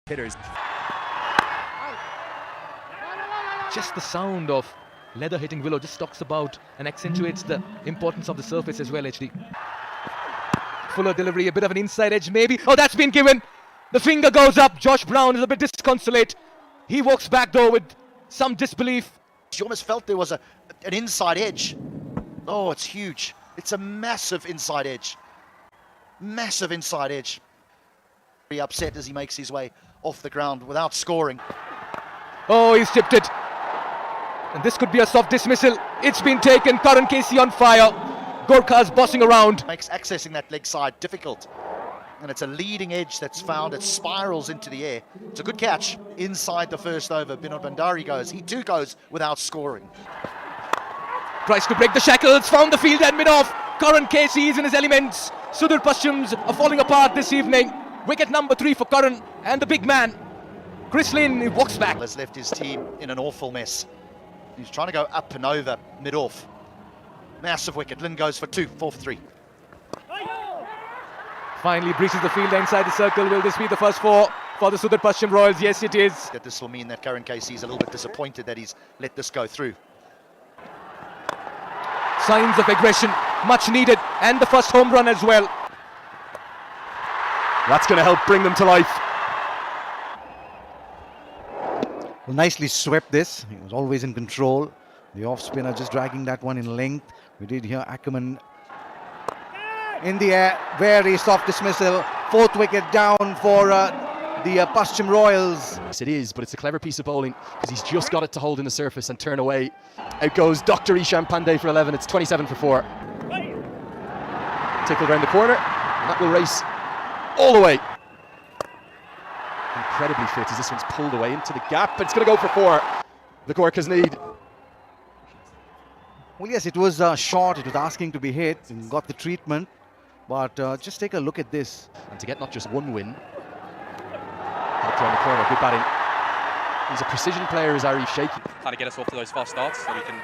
hitters. Just the sound of leather hitting willow just talks about and accentuates the importance of the surface as well, HD. Fuller delivery, a bit of an inside edge maybe. Oh, that's been given. The finger goes up. Josh Brown is a bit disconsolate. He walks back though with some disbelief. You almost felt there was an inside edge. Oh, it's huge. It's a massive inside edge. Massive inside edge. Very upset as he makes his way off the ground without scoring. Oh, he's tipped it. And this could be a soft dismissal. It's been taken. Karan Casey on fire. Gorkha's bossing around. Makes accessing that leg side difficult. And it's a leading edge that's found. It spirals into the air. It's a good catch inside the first over. Binod Bandari goes. He too goes without scoring. Tries to break the shackles. Found the field and mid-off. Karan Casey is in his elements. Sudurpashims are falling apart this evening. Wicket number 3 for Karan and the big man. Chris Lynn walks back. Has left his team in an awful mess. He's trying to go up and over mid-off. Massive wicket. Lynn goes for 2, 4 for 3. Finally breaches the field inside the circle. Will this be the first 4 for the Sudurpaschim Royals? Yes, it is. That this will mean that Karan Casey is a little bit disappointed that he's let this go through. Signs of aggression, much needed, and the first home run as well. That's going to help bring them to life. Well, nicely swept this. He was always in control. The off spinner just dragging that one in length. We did hear Ackerman in the air. Very soft dismissal. 4th wicket down for the Paschim Royals. Yes, it is, but it's a clever piece of bowling because he's just got it to hold in the surface and turn away. Out goes Dr. Isham Pandey for 11. It's 27 for 4. Tickled around the corner. And that will race all the way. Incredibly fit as this one's pulled away into the gap, but it's going to go for 4. The Gorkhas need. Well, yes, it was short. It was asking to be hit and got the treatment. But just take a look at this. And to get not just one win. Helped around the corner, good batting. He's a precision player, is Arif Shaky. Trying to get us off to those fast starts so we can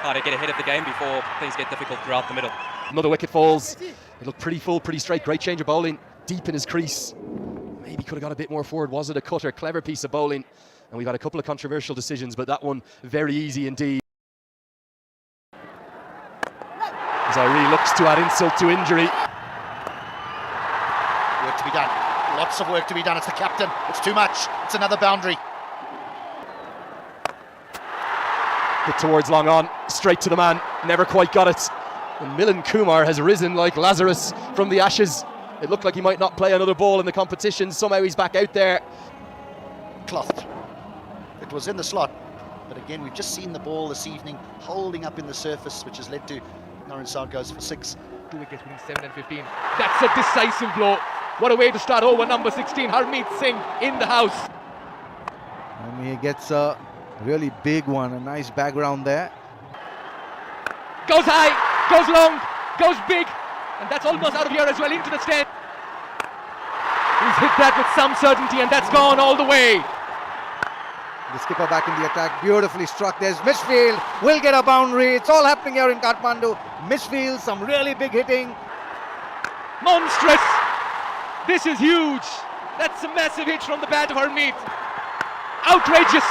kind of get ahead of the game before things get difficult throughout the middle. Another wicket falls. It looked pretty full, pretty straight. Great change of bowling. Deep in his crease. Maybe could have got a bit more forward. Was it a cutter? Clever piece of bowling. And we've had a couple of controversial decisions, but that one very easy indeed. Zaire looks to add insult to injury. Work to be done. Lots of work to be done. It's the captain. It's too much. It's another boundary. Hit towards long on. Straight to the man. Never quite got it. And Milan Kumar has risen like Lazarus from the ashes. It looked like he might not play another ball in the competition. Somehow he's back out there. Clothed. It was in the slot. But again, we've just seen the ball this evening holding up in the surface, which has led to Naren Saad goes for 6. 2 wickets between 7 and 15. That's a decisive blow. What a way to start over number 16. Harmeet Singh in the house. And he gets a really big one. A nice background there. Goes high, goes long, goes big. And that's almost out of here as well, into the stand. He's hit that with some certainty and that's gone all the way. The skipper back in the attack, beautifully struck. There's Misfield, will get a boundary. It's all happening here in Kathmandu. Misfield, some really big hitting. Monstrous. This is huge. That's a massive hit from the bat of Harmeet. Outrageous.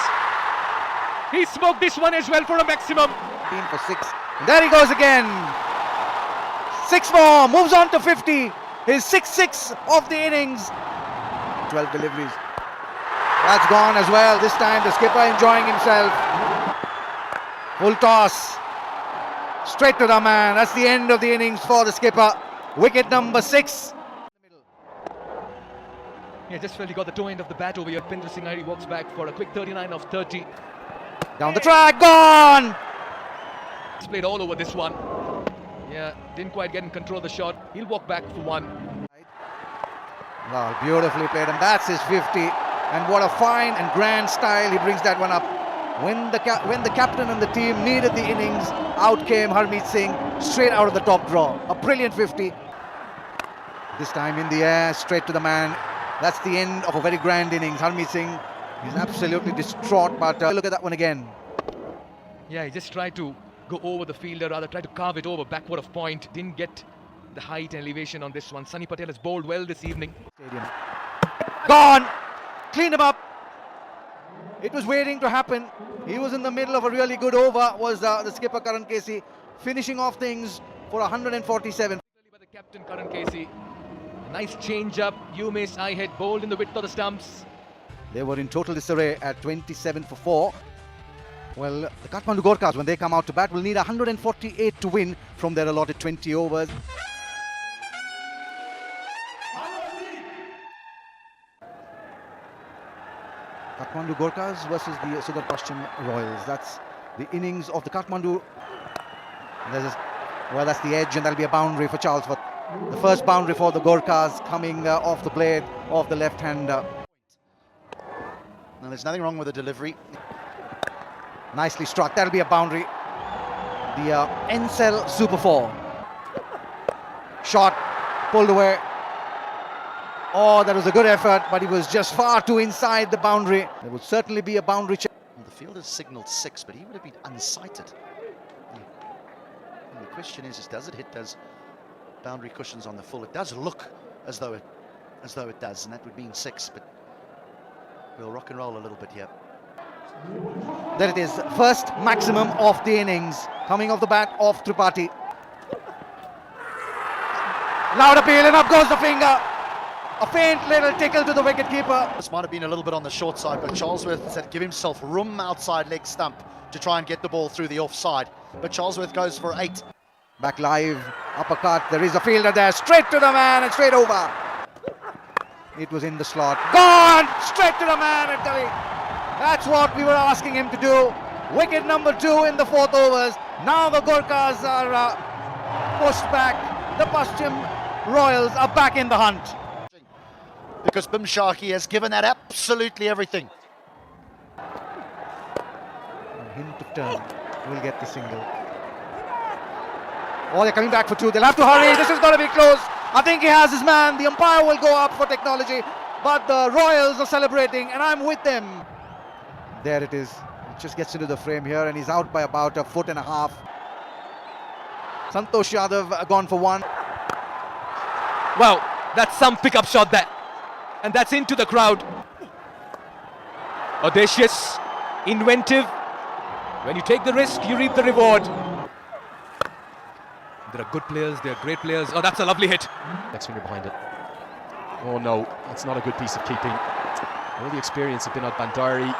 He smoked this one as well for a maximum. 15 for 6. And there he goes again. 6 more, moves on to 50. His 6 of the innings. 12 deliveries. That's gone as well. This time the skipper enjoying himself. Full toss. Straight to the man. That's the end of the innings for the skipper. Wicket number 6. Yeah, just felt he got the toe end of the bat over here. Pinder Singh Nairi walks back for a quick 39 of 30. Down the track, gone! He's played all over this one. Yeah, didn't quite get in control of the shot. He'll walk back for 1. Wow, beautifully played, and that's his 50. And what a fine and grand style he brings that one up. When the captain and the team needed the innings, out came Harmeet Singh straight out of the top draw. A brilliant 50. This time in the air, straight to the man. That's the end of a very grand innings. Harmeet Singh is absolutely distraught, but look at that one again. Yeah, he just tried to go over the fielder, rather tried to carve it over backward of point. Didn't get the height and elevation on this one. Sunny Patel has bowled well this evening. Gone! cleaned him up. It was waiting to happen. He was in the middle of a really good over, was the skipper Karan Casey, finishing off things for 147. By the captain Karan Casey. A nice change up. You miss, I hit, bowled in the width of the stumps. They were in total disarray at 27 for 4. Well, the Kathmandu Gorkhas, when they come out to bat, will need 148 to win from their allotted 20 overs. Kathmandu Gorkhas versus the Sudurpaschim Royals. That's the innings of the Kathmandu. Well, that's the edge, and that'll be a boundary for Charles. But the first boundary for the Gorkhas coming off the blade of the left-hander. Now, there's nothing wrong with the delivery. Nicely struck. That'll be a boundary. The Encel Super 4. Shot, pulled away. Oh, that was a good effort, but he was just far too inside the boundary. There would certainly be a boundary check. Well, the fielder's signalled 6, but he would have been unsighted. And the question is does it hit those boundary cushions on the full? It does look as though it does, and that would mean 6, but we'll rock and roll a little bit here. There it is, first maximum of the innings, coming off the bat of Tripathi. Loud appeal, and up goes the finger. A faint little tickle to the wicketkeeper. This might have been a little bit on the short side, but Charlesworth said give himself room outside leg stump to try and get the ball through the offside. But Charlesworth goes for 8. Back live, uppercut, there is a fielder there, straight to the man and straight over. It was in the slot. Gone! Straight to the man, I tell you. That's what we were asking him to do. Wicket number 2 in the 4th overs. Now the Gorkhas are pushed back. The Paschim Royals are back in the hunt. Because Bimshaki has given that absolutely everything. A hint of turn will get the single. Oh, they're coming back for 2. They'll have to hurry. This is going to be close. I think he has his man. The umpire will go up for technology. But the Royals are celebrating, and I'm with them. There it is. It just gets into the frame here, and he's out by about 1.5 feet. Santosh Yadav gone for 1. Wow, that's some pickup shot there. And that's into the crowd. Audacious, inventive. When you take the risk, you reap the reward. There are good players, there are great players. Oh, that's a lovely hit. Next finger behind it. Oh no, that's not a good piece of keeping. All the experience of Binod Bandari.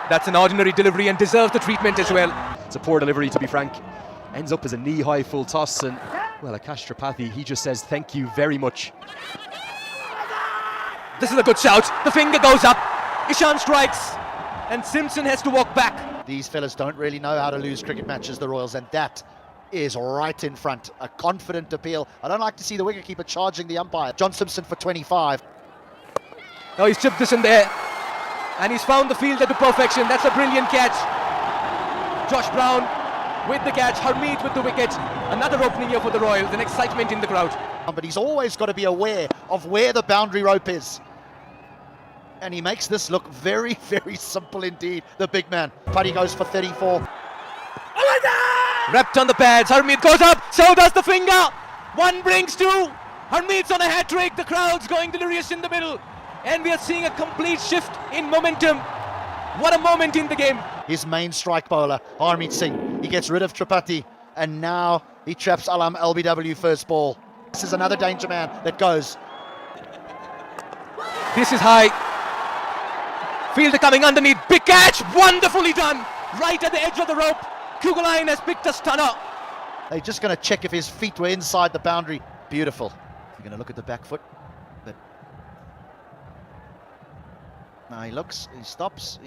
That's an ordinary delivery and deserves the treatment as well. It's a poor delivery, to be frank. Ends up as a knee-high full toss, and well, Akash Tripathi, he just says thank you very much. This is a good shout. The finger goes up. Ishan strikes, and Simpson has to walk back. These fellas don't really know how to lose cricket matches, the Royals, and that is right in front. A confident appeal. I don't like to see the wicketkeeper charging the umpire. John Simpson for 25. Now he's chipped this in there, and he's found the fielder to perfection. That's a brilliant catch. Josh Brown with the catch, Harmeet with the wicket. Another opening here for the Royals, and excitement in the crowd. But he's always got to be aware of where the boundary rope is. And he makes this look very, very simple indeed, the big man. Putty goes for 34. Wrapped on the pads, Harmeet goes up, so does the finger. 1 brings 2. Harmeet's on a hat-trick, the crowd's going delirious in the middle. And we are seeing a complete shift in momentum. What a moment in the game. His main strike bowler, Harmeet Singh. He gets rid of Tripathi, and now he traps Alam LBW first ball. This is another danger man that goes. This is high. Fielder coming underneath, big catch, wonderfully done. Right at the edge of the rope. Kugeline has picked a stunner. They're just going to check if his feet were inside the boundary. Beautiful. You're going to look at the back foot. But now he looks, he stops,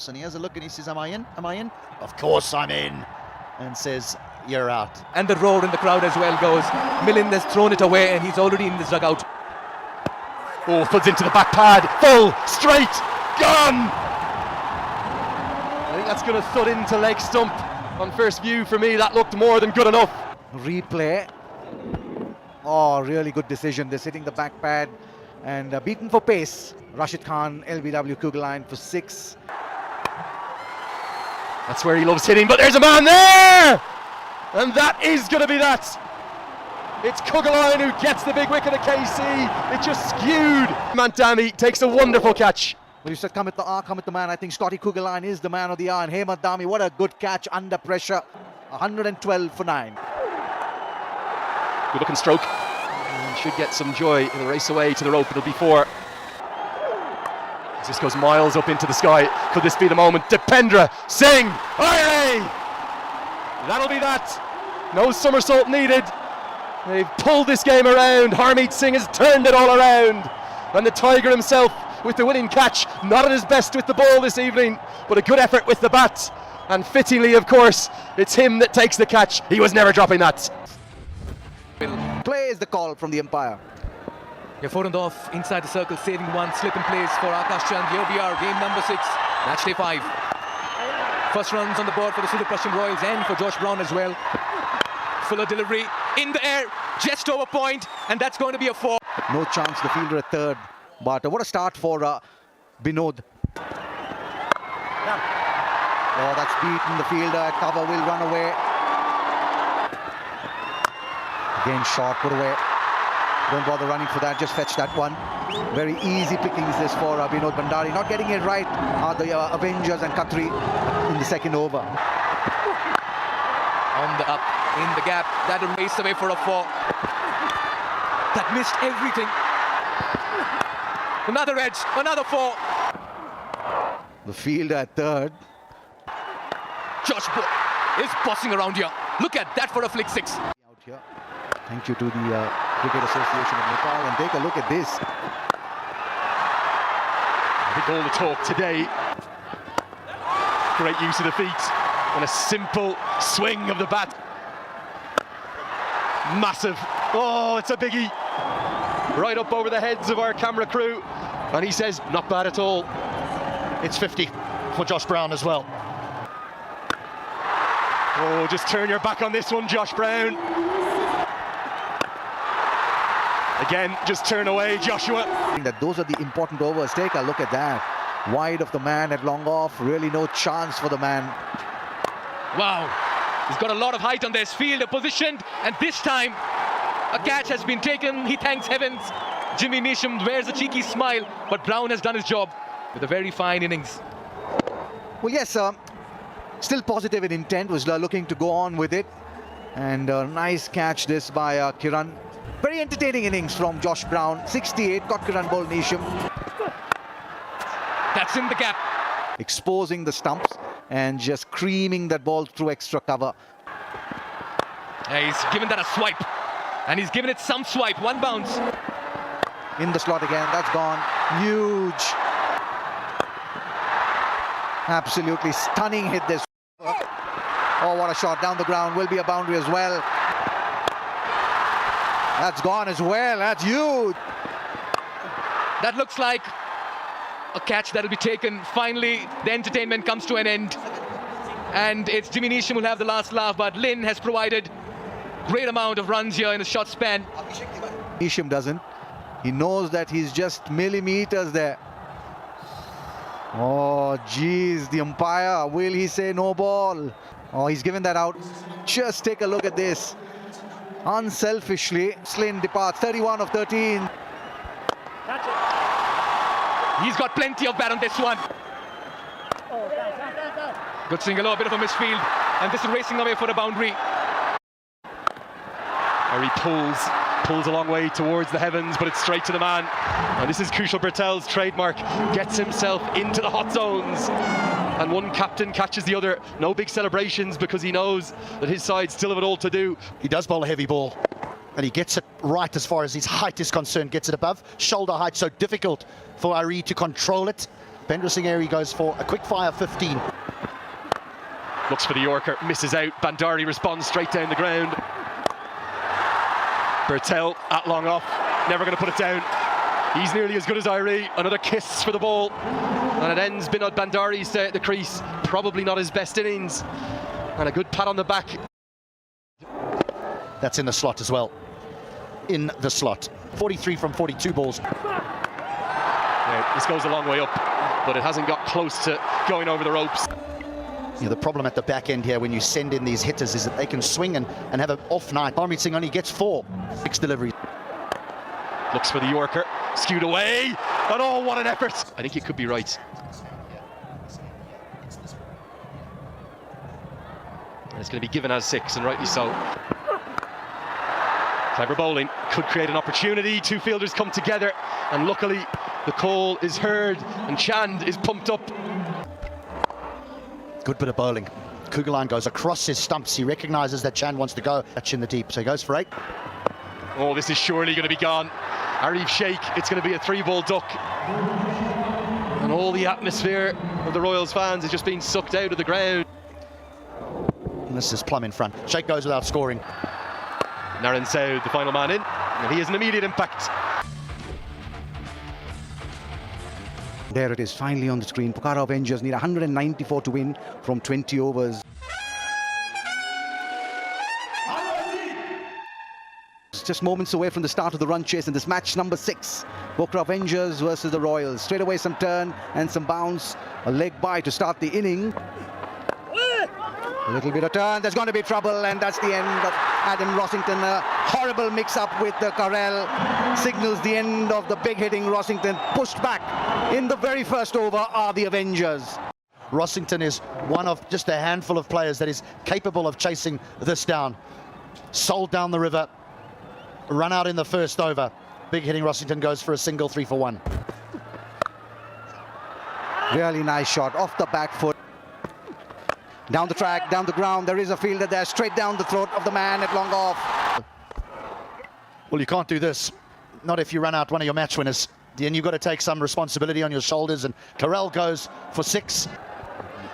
and he has a look and he says, am I in? Am I in? Of course I'm in. And says, you're out. And the roar in the crowd as well goes. Milind has thrown it away and he's already in the dugout. Oh, floods into the back pad. Full, straight, gone. I think that's going to thud into leg stump. On first view, for me, that looked more than good enough. Replay. Oh, really good decision. They're hitting the back pad and beaten for pace. Rashid Khan, LBW Kugeline for 6. That's where he loves hitting, but there's a man there! And that is going to be that. It's Kugeline who gets the big wicket at KC. It just skewed. Mantami takes a wonderful catch. Well, you said come at the hour, come at the man. I think Scotty Kugeline is the man of the hour. And Hemant Dami, what a good catch under pressure. 112 for 9. Good looking stroke. And should get some joy. He'll race away to the rope. It'll be 4. As this goes miles up into the sky. Could this be the moment? Dipendra Singh! Aye! That'll be that. No somersault needed. They've pulled this game around. Harmeet Singh has turned it all around. And the Tiger himself with the winning catch. Not at his best with the ball this evening, but a good effort with the bat. And fittingly, of course, it's him that takes the catch. He was never dropping that. Play is the call from the umpire. Yeah, 4 and off inside the circle, saving one slip in place for Akash Chand. Here we are, game number 6, match day 5. First runs on the board for the Sudurpaschim Royals and for Josh Brown as well. Fuller delivery in the air, just over point, and that's going to be a 4. No chance, the fielder at third. But what a start for Binod. Oh, that's beaten. The fielder at cover will run away. Again, short, put away. Don't bother running for that, just fetch that one. Very easy pickings this for Binod Bhandari. Not getting it right are the Avengers and Khatri in the second over. On the up, in the gap, that'll race away for a 4. That missed everything. Another edge, another 4. The fielder at third. Josh is bossing around here. Look at that for a flick 6. Out here. Thank you to the Cricket Association of Nepal, and take a look at this. I think all the talk today. Great use of the feet and a simple swing of the bat. Massive. Oh, it's a biggie. Right up over the heads of our camera crew. And he says, not bad at all. It's 50 for Josh Brown as well. Oh, just turn your back on this one, Josh Brown. Again, just turn away, Joshua. That those are the important overs. Take a look at that. Wide of the man at long off. Really no chance for the man. Wow. He's got a lot of height on this fielder positioned, and this time a catch has been taken. He thanks heavens. Jimmy Neesham wears a cheeky smile, but Brown has done his job with a very fine innings. Well, yes, still positive in intent. Was looking to go on with it. And a nice catch this by Kiran. Very entertaining innings from Josh Brown. 68, got Kiran ball Neesham. That's in the gap. Exposing the stumps and just creaming that ball through extra cover. He's given that a swipe, and he's given it some swipe. One bounce. In the slot again, that's gone. Huge. Absolutely stunning hit this. Oh, what a shot down the ground. Will be a boundary as well. That's gone as well. That's huge. That looks like a catch that'll be taken. Finally, the entertainment comes to an end. And it's Jimmy Neesham who'll have the last laugh, but Lynn has provided great amount of runs here in a short span. Neesham doesn't. He knows that he's just millimeters there. Oh, geez, the umpire, will he say no ball? Oh, he's given that out. Just take a look at this. Unselfishly, Slin departs, 31 of 13. He's got plenty of bat on this one. Good single, a bit of a misfield, and this is racing away for a boundary. Or he pulls a long way towards the heavens, but it's straight to the man. And this is Kushal Bertel's trademark. Gets himself into the hot zones. And one captain catches the other. No big celebrations because he knows that his side's still have it all to do. He does bowl a heavy ball, and he gets it right as far as his height is concerned. Gets it above shoulder height, so difficult for Ari to control it. Pendra Singh Airy goes for a quick fire 15. Looks for the Yorker, misses out. Bhandari responds straight down the ground. Bertel at long off, never going to put it down. He's nearly as good as Irie. Another kiss for the ball, and it ends Binod Bhandari's stay at the crease. Probably not his best innings, and a good pat on the back. That's in the slot as well. In the slot. 43 from 42 balls. Now, this goes a long way up, but it hasn't got close to going over the ropes. You know, the problem at the back end here when you send in these hitters is that they can swing and have an off night. Harmeet Singh only gets 4 6 deliveries. Looks for the Yorker, skewed away, and oh, what an effort! I think you could be right. And it's going to be given as 6, and rightly so. Clever bowling, could create an opportunity. 2 fielders come together, and luckily the call is heard, and Chand is pumped up. Good bit of bowling. Kugalan goes across his stumps. He recognises that Chand wants to go. Catch in the deep, so he goes for 8. Oh, this is surely going to be gone. Arif Sheikh, it's going to be a 3-ball duck. And all the atmosphere of the Royals fans is just being sucked out of the ground. And this is plumb in front. Sheikh goes without scoring. Naren Saud, the final man in, and he has an immediate impact. There it is, finally on the screen. Pokhara Avengers need 194 to win from 20 overs. It's just moments away from the start of the run chase in this match number 6. Pokhara Avengers versus the Royals. Straight away some turn and some bounce. A leg by to start the inning. A little bit of turn, there's going to be trouble, and that's the end of Adam Rossington. A horrible mix-up with the Carell signals the end of the big hitting Rossington. Pushed back in the very first over are the Avengers. Rossington is one of just a handful of players that is capable of chasing this down. Sold down the river, run out in the first over. Big hitting Rossington goes for a single, 3 for 1. Really nice shot off the back foot. Down the track, down the ground, there is a fielder there, straight down the throat of the man at long off. Well, you can't do this. Not if you run out one of your match winners. Then you've got to take some responsibility on your shoulders, and Carell goes for 6.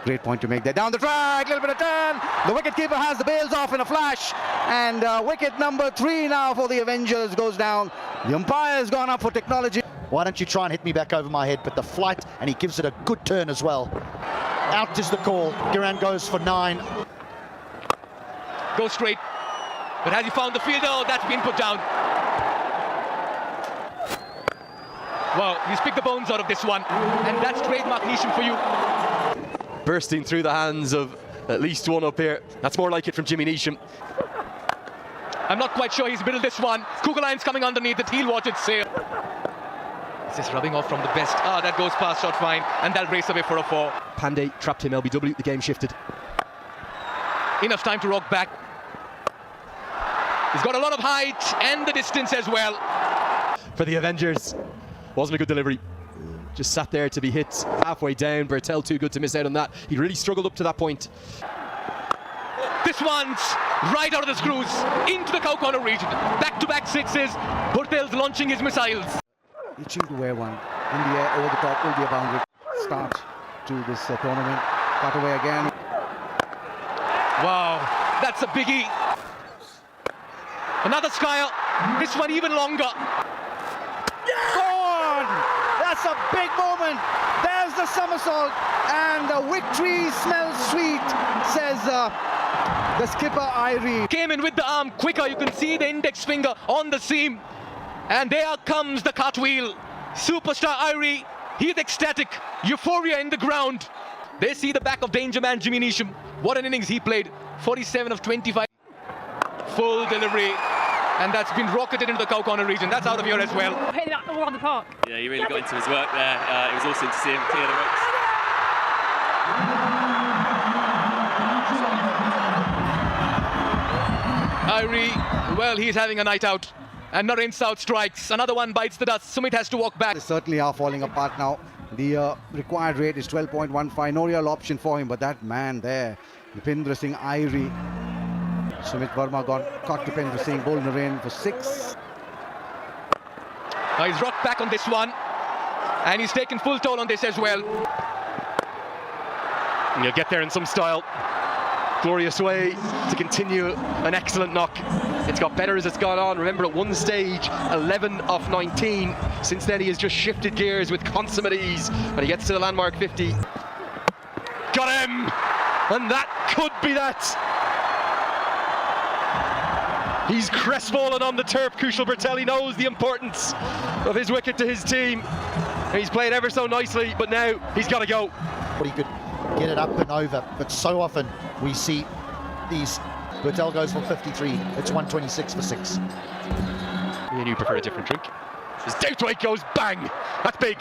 Great point to make there. Down the track, little bit of turn. The wicketkeeper has the bails off in a flash. And wicket number 3 now for the Avengers goes down. The umpire has gone up for technology. Why don't you try and hit me back over my head? But the flight, and he gives it a good turn as well. Out is the call. Giran goes for 9. Go straight. But has he found the fielder? Oh, that's been put down. Wow, he's picked the bones out of this one. And that's trademark Nisham for you. Bursting through the hands of at least one up here. That's more like it from Jimmy Neesham. I'm not quite sure he's middled this one. Kugaline's coming underneath it. He'll watch it sail. It's just rubbing off from the best. Ah, that goes past shot fine. And they'll race away for a 4. Pandey trapped him, LBW, the game shifted. Enough time to rock back. He's got a lot of height and the distance as well. For the Avengers, wasn't a good delivery. Just sat there to be hit halfway down. Bertel too good to miss out on that. He really struggled up to that point. This one's right out of the screws into the cow corner region. Back-to-back 6s. Bertel's launching his missiles. Itching to wear one. In the air, over the top, will be a boundary. Start to this tournament. Cut away again. Wow, that's a biggie. Another skyer. This one even longer. Gone! That's a big moment. There's the somersault, and the victory smells sweet, says the skipper Irie. Came in with the arm quicker. You can see the index finger on the seam. And there comes the cartwheel. Superstar Irie, he's ecstatic. Euphoria in the ground. They see the back of danger man Jimmy Neesham. What an innings he played. 47 of 25. Full delivery. And that's been rocketed into the cow corner region. That's out of here as well. Hitting that all around the park. Yeah, he really got into his work there. It was awesome to see him clear the ropes. Irie, well, he's having a night out. And Naren Saud strikes. Another one bites the dust. Sumit has to walk back. They certainly are falling apart now. The required rate is 12.15. No real option for him, but that man there, Dipendra Singh Irie. Sumit Verma caught Dipendra Singh, bowled Naren for 6. He's rocked back on this one. And he's taken full toll on this as well. And he'll get there in some style. Glorious way to continue an excellent knock. It's got better as it's gone on. Remember, at one stage, 11 of 19. Since then, he has just shifted gears with consummate ease. When he gets to the landmark 50. Got him! And that could be that. He's crestfallen on the turf. Kushal Bertelli knows the importance of his wicket to his team. He's played ever so nicely, but now he's got to go. But he could get it up and over, but so often we see these. Bertel goes for 53. It's 126 for 6. Me and you prefer a different drink. His Douthwaite goes bang. That's big.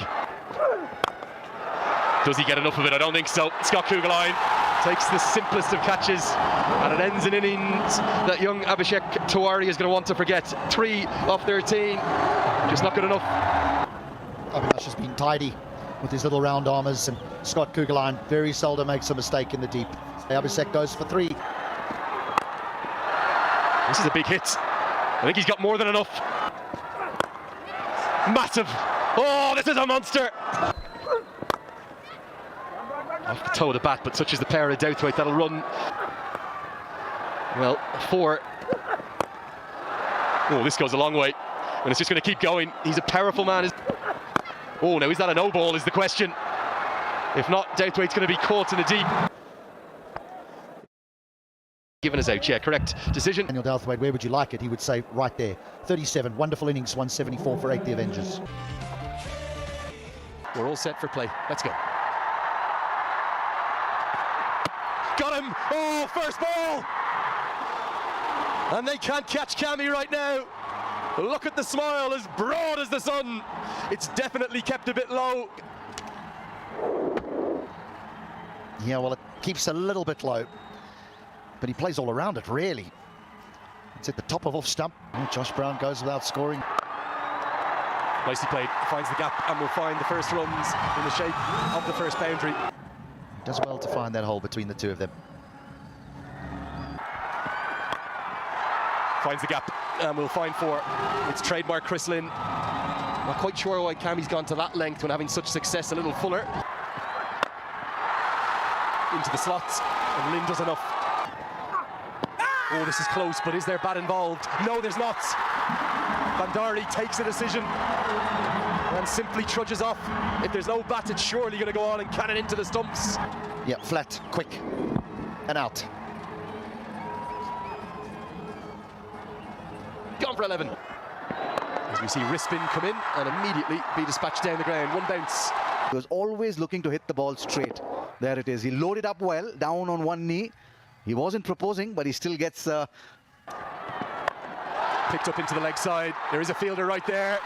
Does he get enough of it? I don't think so. Scott Kugelheim takes the simplest of catches, and it ends in innings that young Abhishek Tiwari is going to want to forget. 3 of 13, just not good enough. Avinash has been tidy with his little round armers, and Scott Kugelheim very seldom makes a mistake in the deep. Abhishek goes for 3. This is a big hit. I think he's got more than enough. Massive. Oh, this is a monster. Off the toe of the bat, but such is the power of Douthwaite, that'll run. Well, 4. Oh, this goes a long way, and it's just going to keep going. He's a powerful man. Oh, now is that a no ball is the question. If not, Douthwaite's going to be caught in the deep. Given us out, yeah, correct decision. Daniel Douthwaite, where would you like it? He would say right there. 37, wonderful innings, 174 for 8, the Avengers. We're all set for play. Let's go. Got him! Oh, first ball! And they can't catch Cammy right now. Look at the smile, as broad as the sun. It's definitely kept a bit low. Yeah, well, it keeps a little bit low, but he plays all around it, really. It's at the top of off stump. Oh, Josh Brown goes without scoring. Nicely played, finds the gap and will find the first runs in the shape of the first boundary. Does well to find that hole between the two of them. Finds the gap and will find 4. It's trademark Chris Lynn. Not quite sure why Cammy's gone to that length when having such success a little fuller. Into the slots, and Lynn does enough. Oh, this is close, but is there bat involved? No, there's not. Bandari takes a decision and simply trudges off. If there's no bat, it's surely going to go on and cannon into the stumps. Yeah, flat, quick, and out. Gone for 11. As we see Rispin come in and immediately be dispatched down the ground. 1 bounce. He was always looking to hit the ball straight. There it is. He loaded up well, down on one knee. He wasn't proposing, but he still gets... Picked up into the leg side. There is a fielder right there.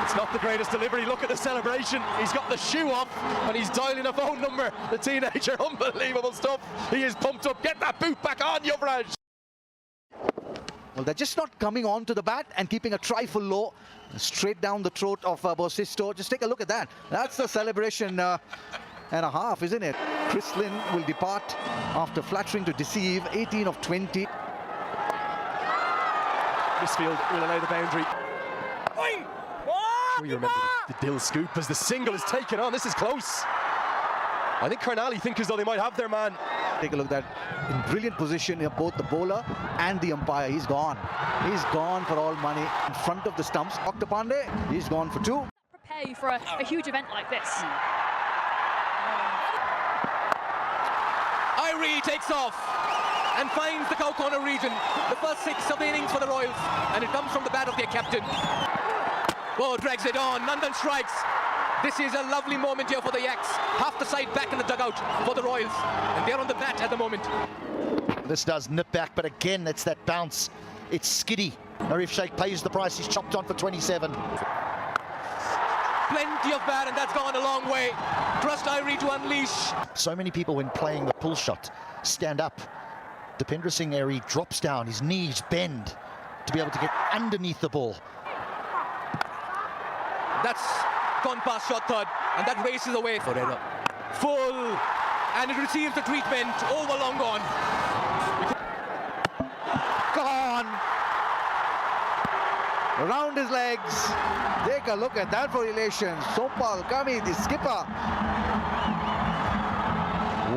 It's not the greatest delivery. Look at the celebration. He's got the shoe off and he's dialing a phone number. The teenager, unbelievable stuff. He is pumped up. Get that boot back on, Yuvraj. Well, they're just not coming on to the bat and keeping a trifle low, straight down the throat of Bosisto. Just take a look at that. That's the celebration and a half, isn't it? Chris Lynn will depart after flattering to deceive. 18 of 20. Misfield will allow the boundary. Sure you remember the Dill scoop as the single is taken on. This is close. I think Karnali think as though they might have their man. Take a look at that in brilliant position of both the bowler and the umpire. He's gone. He's gone for all money in front of the stumps. Dr. Pandey, he's gone for 2. Prepare you for a huge event like this. Irie takes off and finds the cow corner region. The first 6 of the innings for the Royals, and it comes from the bat of their captain. Oh, drags it on. Nandan strikes. This is a lovely moment here for the Yaks. Half the side back in the dugout for the Royals, and they're on the bat at the moment. This does nip back, but again, it's that bounce. It's skiddy. Arif Sheikh pays the price. He's chopped on for 27. Plenty of bat, and that's gone a long way. Trust Irie to unleash. So many people, when playing the pull shot, stand up. Dipendra Singh Airy drops down. His knees bend to be able to get underneath the ball. That's gone past short third, and that races away. Forever. Full, and it receives the treatment. Over, long gone. Gone. Around his legs. Take a look at that for relation. Sompal Kami, the skipper.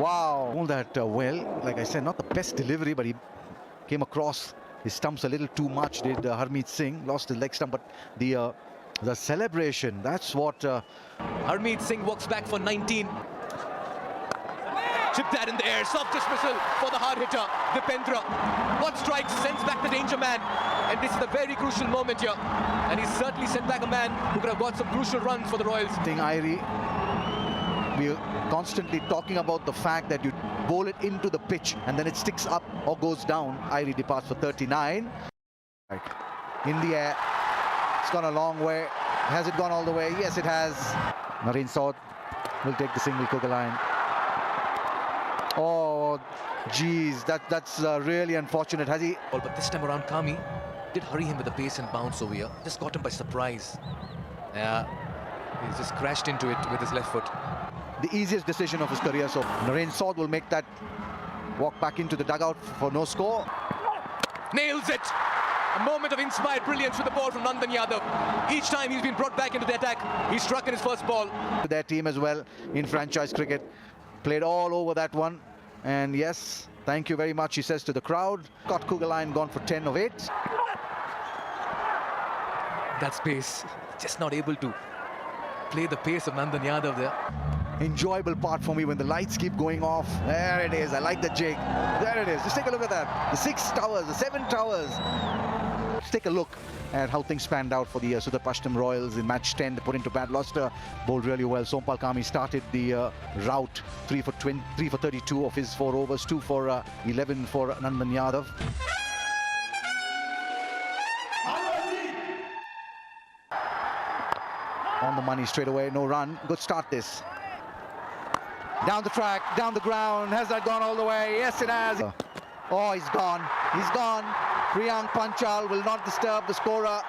Wow. All that well. Like I said, not the best delivery, but he came across his stumps a little too much, did Harmeet Singh. Lost his leg stump, but the celebration, that's what... Harmeet Singh walks back for 19. Chip that in the air, soft dismissal for the hard hitter, Dipendra. What strikes, sends back the danger man. And this is a very crucial moment here. And he's certainly sent back a man who could have got some crucial runs for the Royals. Irie we're constantly talking about the fact that you bowl it into the pitch and then it sticks up or goes down. Irie departs for 39. Right. In the air. It's gone a long way. Has it gone all the way? Yes, it has. Nareen Saud will take the single Cougar line. Oh, geez, that's really unfortunate. Has he? Well, but this time around, Kami did hurry him with the pace and bounce over here. Just caught him by surprise. Yeah, he just crashed into it with his left foot. The easiest decision of his career. So Nareen Saud will make that walk back into the dugout for no score. Nails it! A moment of inspired brilliance with the ball from Nandan Yadav. Each time he's been brought back into the attack, he's struck in his first ball. Their team as well in franchise cricket. Played all over that one. And yes, thank you very much, he says to the crowd. Got Cougar line gone for 10 of 8. That space, just not able to play the pace of Nandan Yadav there. Enjoyable part for me when the lights keep going off. There it is. I like the jig. There it is. Just take a look at that. The 6 towers, the 7 towers. Let's take a look at how things panned out for the Sudurpaschim Royals in match 10. They put into bad luster, bowled really well. Sompal Kami started the rout 3 for 32 of his 4 overs, 2 for 11 for Nandan Yadav. On the money straight away, no run. Good start this. Down the track, down the ground. Has that gone all the way? Yes, it has. Oh, he's gone. He's gone. Priyank Panchal will not disturb the scorer.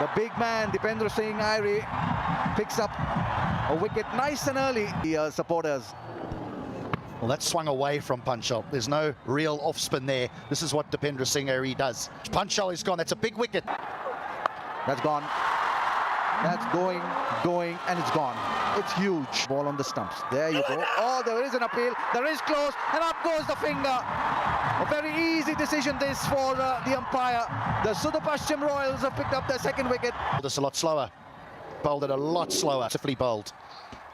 The big man, Dipendra Singh Irie, picks up a wicket nice and early. The supporters. Well, that swung away from Panchal. There's no real off-spin there. This is what Dipendra Singh Irie does. Panchal is gone. That's a big wicket. That's gone. That's going, and it's gone. It's huge. Ball on the stumps. There you go. Oh, there is an appeal. There is close, and up goes the finger. A very easy decision this for the umpire. The Sudurpaschim Royals have picked up their second wicket. This a lot slower. Bowled it a lot slower. Beautifully bowled.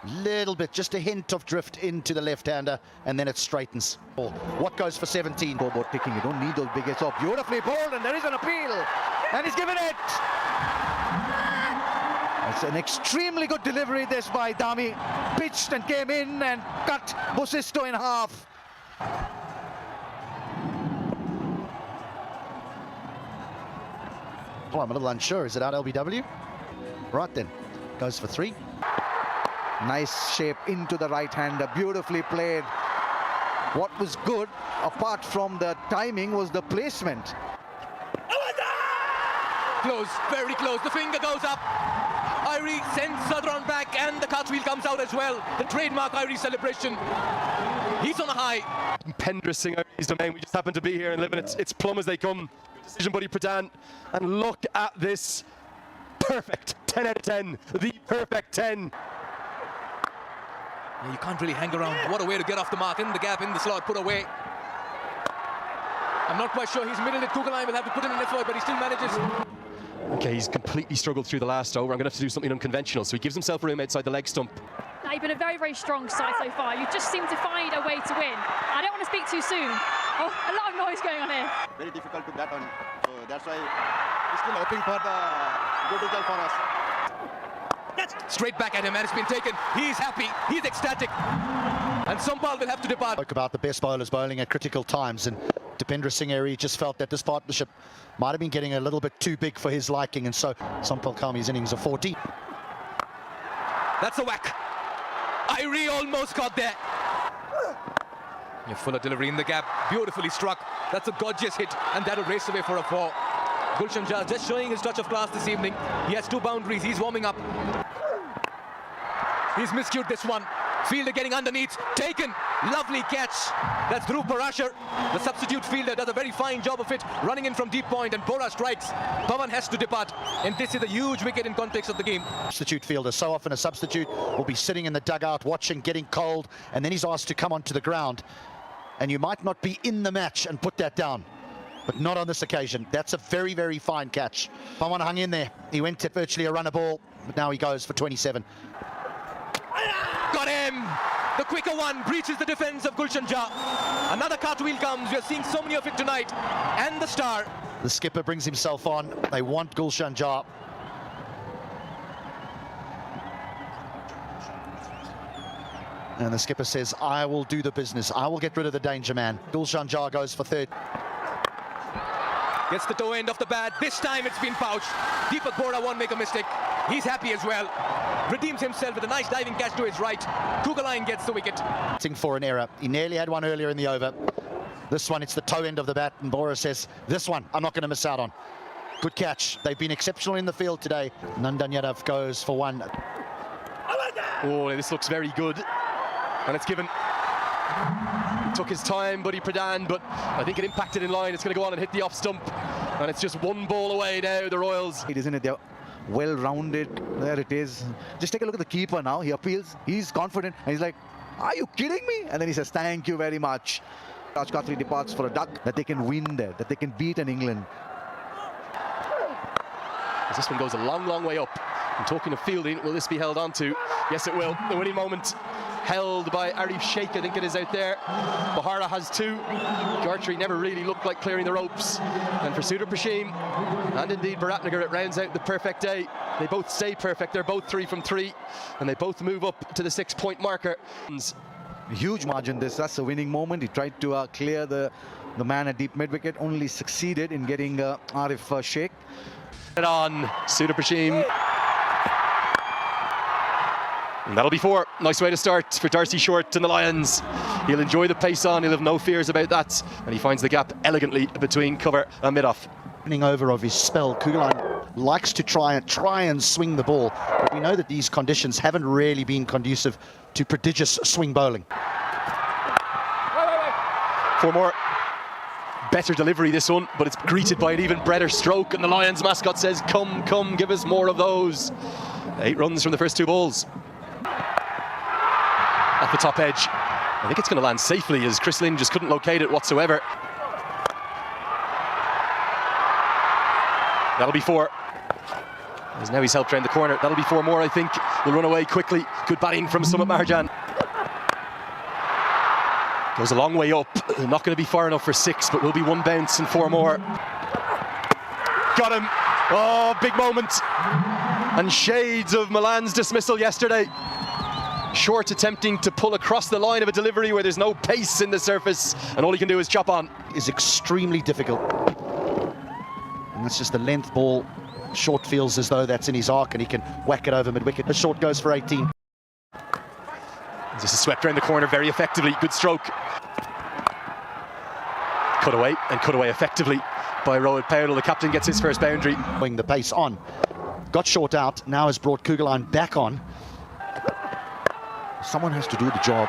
Little bit, just a hint of drift into the left-hander, and then it straightens. What goes for 17? Scoreboard ticking. You don't need those big hits. Oh, beautifully bowled, and there is an appeal, and he's given it. It's an extremely good delivery this by Dami. Pitched and came in and cut Bosisto in half. Well, I'm a little unsure. Is it out LBW? Right then. Goes for 3. Nice shape into the right-hander. Beautifully played. What was good, apart from the timing, was the placement. Close, very close. The finger goes up. Irie sends Sadran back, and the cartwheel comes out as well. The trademark Irie celebration. He's on a high. Dipendra Singh Irie's domain. We just happen to be here and living it's plumb as they come. Good decision, buddy Pradhan. And look at this. Perfect. 10 out of 10. The perfect 10. Yeah, you can't really hang around. What a way to get off the mark. In the gap, in the slot, put away. I'm not quite sure he's middle it. Cougar line will have to put in an effort, but he still manages. Okay, he's completely struggled through the last over. I'm going to have to do something unconventional. So he gives himself room outside the leg stump. Now, you've been a very, very strong side so far. You just seem to find a way to win. I don't want to speak too soon. Oh, a lot of noise going on here. Very difficult to bat on. So that's why we're still hoping for the good result for us. Straight back at him, and it's been taken. He's happy. He's ecstatic. And Sompal will have to depart. Spoke about the best bowlers bowling at critical times, and Dipendra Singh Irie just felt that this partnership might have been getting a little bit too big for his liking, and so Sompal Kami's innings of 40. That's a whack. Irie almost got there. Fuller delivery in the gap, beautifully struck. That's a gorgeous hit, and that'll race away for a 4. Gulshan Jah just showing his touch of class this evening. He has 2 boundaries, he's warming up. He's miscued this one. Fielder getting underneath, taken. Lovely catch. That's Dhruv Parashar. The substitute fielder does a very fine job of it, running in from deep point, and Bora strikes. Pawan has to depart, and this is a huge wicket in context of the game. Substitute fielder, so often a substitute will be sitting in the dugout watching, getting cold, and then he's asked to come onto the ground. And you might not be in the match and put that down, but not on this occasion. That's a very, very fine catch. Pawan hung in there. He went to virtually a runner ball, but now he goes for 27. Got him! The quicker one breaches the defense of Gulshan Jah. Another cartwheel comes. We are seeing so many of it tonight. And the star. The skipper brings himself on. They want Gulshan Jah. And the skipper says, I will do the business. I will get rid of the danger man. Gulshan Jar goes for third. Gets the toe end of the bat. This time it's been pouched. Deepak Bora won't make a mistake. He's happy as well. Redeems himself with a nice diving catch to his right. Kugaline gets the wicket. For an error. He nearly had one earlier in the over. This one, it's the toe end of the bat, and Bora says, this one, I'm not going to miss out on. Good catch. They've been exceptional in the field today. Nandan Yadav goes for one. Oh, this looks very good. And it's given. He took his time, Buddy Pradhan, but I think it impacted in line. It's going to go on and hit the off stump. And it's just one ball away now, the Royals. It isn't it? They're well-rounded. There it is. Just take a look at the keeper now. He appeals. He's confident. And he's like, are you kidding me? And then he says, thank you very much. Raj Khatri departs for a duck that they can win there, that they can beat in England. As this one goes a long, long way up. And talking of fielding, will this be held on to? Yes, it will. The winning moment held by Arif Sheikh, I think it is out there. Bahara has two. Gartry never really looked like clearing the ropes. And for Sudurpaschim, and indeed Bharatnagar, it rounds out the perfect day. They both stay perfect. They're both 3 from 3. And they both move up to the 6-point marker. Huge margin this. That's a winning moment. He tried to clear the man at deep mid-wicket. Only succeeded in getting Arif Sheikh. On Sudurpaschim. And that'll be 4. Nice way to start for Darcy Short and the Lions. He'll enjoy the pace on. He'll have no fears about that. And he finds the gap elegantly between cover and mid-off. Over of his spell, Kugaline likes to try and swing the ball, but we know that these conditions haven't really been conducive to prodigious swing bowling. 4 more. Better delivery this one, but it's greeted by an even better stroke, and the Lions mascot says, come, come, give us more of those. 8 runs from the first 2 balls. Off the top edge. I think it's going to land safely as Chris Lynn just couldn't locate it whatsoever. That'll be 4. As now he's helped round the corner. That'll be 4 more, I think. Will run away quickly. Good batting from Sumit Maharjan. Goes a long way up. Not going to be far enough for 6, but will be 1 bounce and 4 more. Got him. Oh, big moment. And shades of Milan's dismissal yesterday. Short attempting to pull across the line of a delivery where there's no pace in the surface, and all he can do is chop on. Is extremely difficult. And that's just the length ball. Short feels as though that's in his arc and he can whack it over mid-wicket. The Short goes for 18. This is swept around the corner very effectively. Good stroke. Cut away effectively by Rohit Powell. The captain gets his first boundary. The pace on. Got Short out. Now has brought Kugaline back on. Someone has to do the job.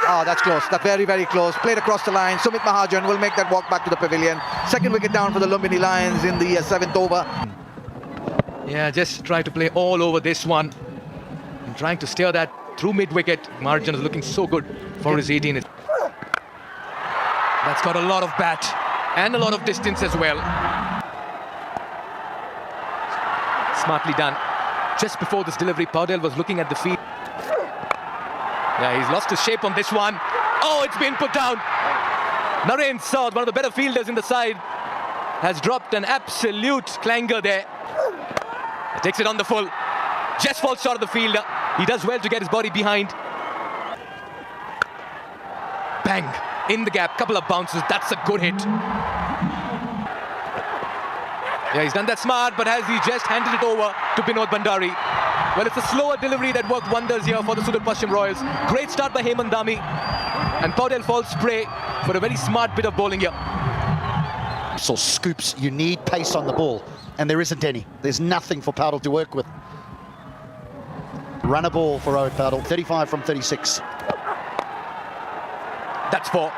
Oh, that's close. That's very, very close. Played across the line. Sumit Maharjan will make that walk back to the pavilion. 2nd wicket down for the Lumbini Lions in the 7th over. Yeah, just try to play all over this one. And trying to steer that through mid-wicket. Maharjan is looking so good for his 18. That's got a lot of bat and a lot of distance as well. Smartly done. Just before this delivery, Paudel was looking at the field. Yeah, he's lost his shape on this one. Oh, it's been put down. Naren Saud, one of the better fielders in the side, has dropped an absolute clanger there. Takes it on the full. Just falls short of the fielder. He does well to get his body behind. Bang. In the gap. Couple of bounces. That's a good hit. Yeah, he's done that smart, but has he just handed it over to Binod Bhandari? Well, it's a slower delivery that worked wonders here for the Sudurpaschim Royals. Great start by Hemant Dhami. And Paudel falls prey for a very smart bit of bowling here. So scoops, you need pace on the ball, and there isn't any. There's nothing for Paudel to work with. Run a ball for Rohit Paudel, 35 from 36. That's 4.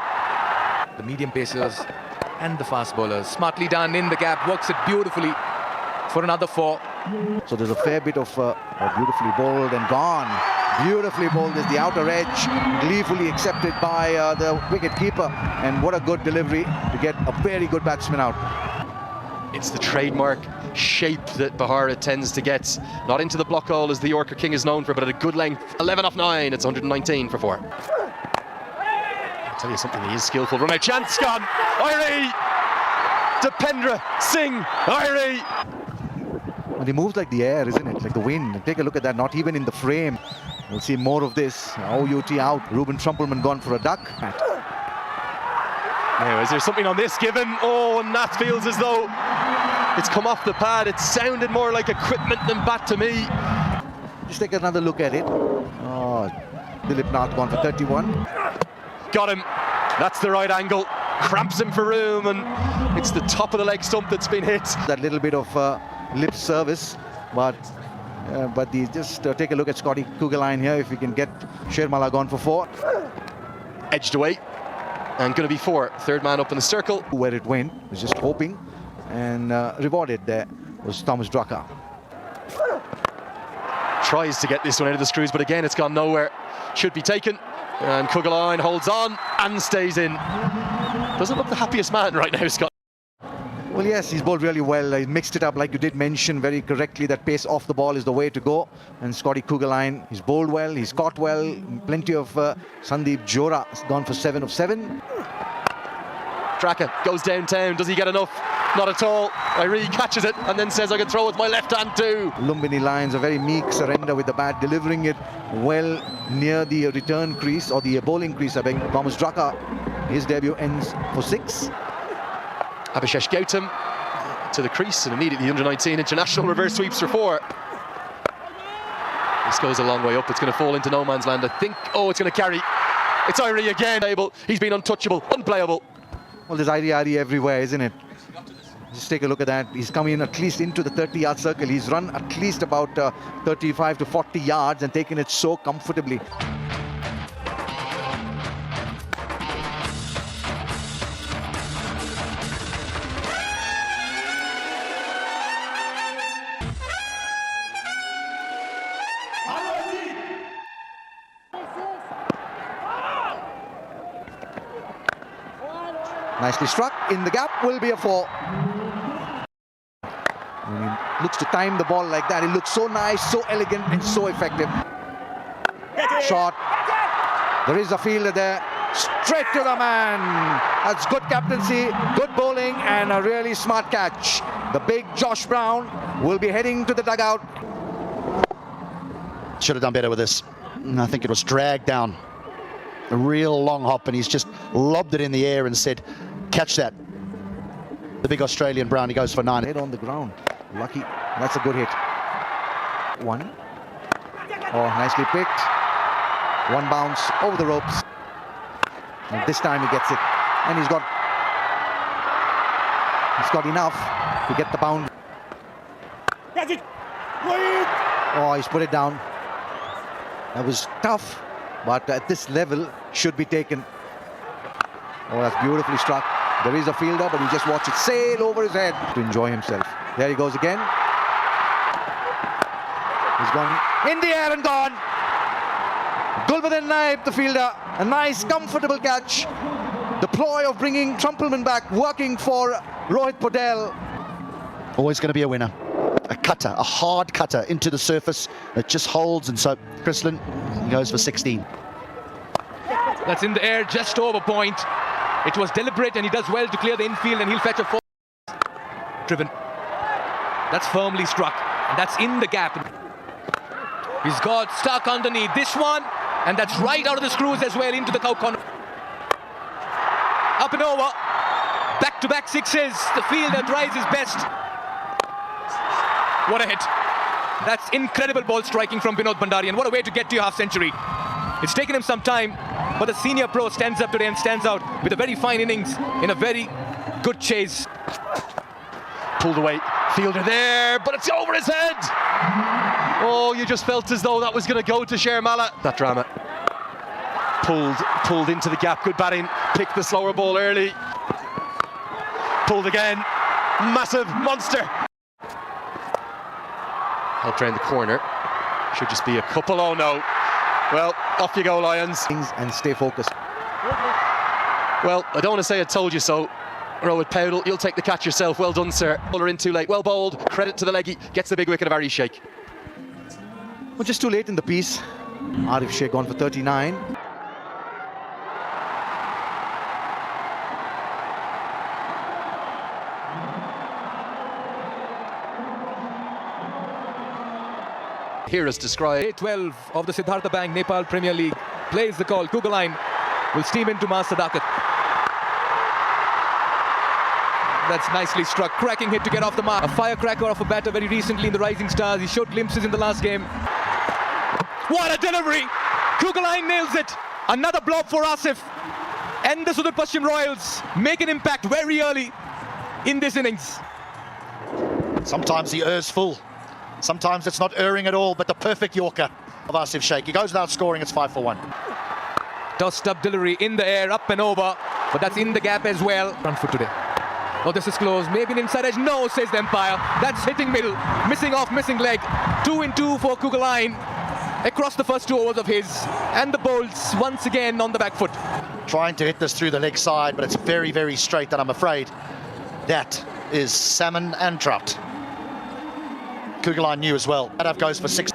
The medium pacers and the fast bowlers. Smartly done in the gap, works it beautifully for another 4. So there's a fair bit of beautifully bowled and gone. Beautifully bowled is the outer edge, gleefully accepted by the wicket keeper. And what a good delivery to get a very good batsman out. It's the trademark shape that Bahara tends to get. Not into the block hole as the Yorker King is known for, but at a good length. 11 off 9, it's 119 for 4. I'll tell you something, he is skillful. Run out, chance gone. Irie! Dipendra Singh, Irie! And he moves like the air, isn't it? Like the wind. Take a look at that, not even in the frame. We'll see more of this. OUT out. Ruben Trumpelman gone for a duck. Now, is there something on this given? Oh, and that feels as though it's come off the pad. It sounded more like equipment than bat to me. Just take another look at it. Oh, Dilip Nath gone for 31. Got him. That's the right angle. Cramps him for room, and it's the top of the leg stump that's been hit. That little bit of lip service, but just take a look at Scotty Kugelheim here. If we can get Shermala gone for 4. Edged away, and going to be 4. Third man up in the circle. Where it went, was just hoping, and rewarded there was Thomas Drucker. Tries to get this one out of the screws, but again, it's gone nowhere. Should be taken, and Kugelheim holds on and stays in. Doesn't look the happiest man right now, Scott. Well, yes, he's bowled really well. He mixed it up, like you did mention very correctly, that pace off the ball is the way to go. And Scotty Kugelheim, he's bowled well, he's caught well. Plenty of Sandeep Johra has gone for 7 of 7. Tracker goes downtown. Does he get enough? Not at all. Irie catches it and then says, I can throw with my left hand too. Lumbini Lions, a very meek surrender with the bat, delivering it well near the return crease, or the bowling crease, I beg. Thomas Drucker, his debut ends for 6. Abhishek Gautam to the crease, and immediately under 19 international reverse sweeps for 4. This goes a long way up. It's going to fall into no man's land, I think. Oh, it's going to carry. It's Irie again. He's been untouchable, unplayable. Well, there's Irie everywhere, isn't it? Just take a look at that. He's coming in at least into the 30-yard circle. He's run at least about 35 to 40 yards and taken it so comfortably. Nicely struck. In the gap will be a 4. When he looks to time the ball like that, it looks so nice, so elegant, and so effective. Shot. There is a fielder there. Straight to the man. That's good captaincy, good bowling, and a really smart catch. The big Josh Brown will be heading to the dugout. Should have done better with this. I think it was dragged down. A real long hop, and he's just lobbed it in the air and said, catch that. The big Australian Brown, he goes for 9. Head on the ground. Lucky. That's a good hit. 1. Oh, nicely picked. 1 bounce over the ropes. And this time he gets it. And he's got enough to get the bound. Oh, he's put it down. That was tough, but at this level should be taken. Oh, that's beautifully struck. There is a fielder, but you just watch it sail over his head to enjoy himself. There he goes again. He's gone in the air and gone. Gulbadin Naib, the fielder. A nice, comfortable catch. The ploy of bringing Trumpelman back, working for Rohit Patel. Always going to be a winner. A cutter, a hard cutter into the surface. It just holds, and so Chrislin goes for 16. That's in the air, just over point. It was deliberate, and he does well to clear the infield, and he'll fetch a 4. Driven. That's firmly struck, and that's in the gap. He's got stuck underneath this one, and that's right out of the screws as well into the cow corner. Up and over. Back-to-back 6s. The fielder tries his best. What a hit. That's incredible ball striking from Vinod Bhandari, and what a way to get to your half-century. It's taken him some time, but the senior pro stands up today and stands out with a very fine innings in a very good chase. Pulled away, fielder there, but it's over his head. Oh, you just felt as though that was going to go to Shermala. That drama. Pulled into the gap, good batting, picked the slower ball early. Pulled again, massive monster. Helped round the corner, should just be a couple, oh no. Well, off you go, Lions. And stay focused. Well, I don't want to say I told you so. Rohit Patel, you'll take the catch yourself. Well done, sir. Bowler in too late. Well bowled. Credit to the leggy. Gets the big wicket of Arif Sheikh. Well, just too late in the piece. Arif Sheikh gone for 39. hear us describe. 12 of the Siddhartha Bank Nepal Premier League plays the call. Kugaline will steam into Mas Sadakat. That's nicely struck. Cracking hit to get off the mark. A firecracker of a batter very recently in the Rising Stars. He showed glimpses in the last game. What a delivery! Kugaline nails it. Another blob for Asif. And the Sudurpaschim Royals make an impact very early in this innings. Sometimes he errs full. Sometimes it's not erring at all, but the perfect Yorker of Asif Sheikh. He goes without scoring, it's 5 for 1. Tossed up delivery in the air, up and over. But that's in the gap as well. Front foot today. Oh, this is close. Maybe an inside edge. No, says the umpire. That's hitting middle. Missing off, missing leg. 2 in 2 for Kugaline. Across the first 2 overs of his. And the Bolts once again on the back foot. Trying to hit this through the leg side, but it's very, very straight, and I'm afraid that is salmon and trout. Kugaline knew as well. That goes for 6.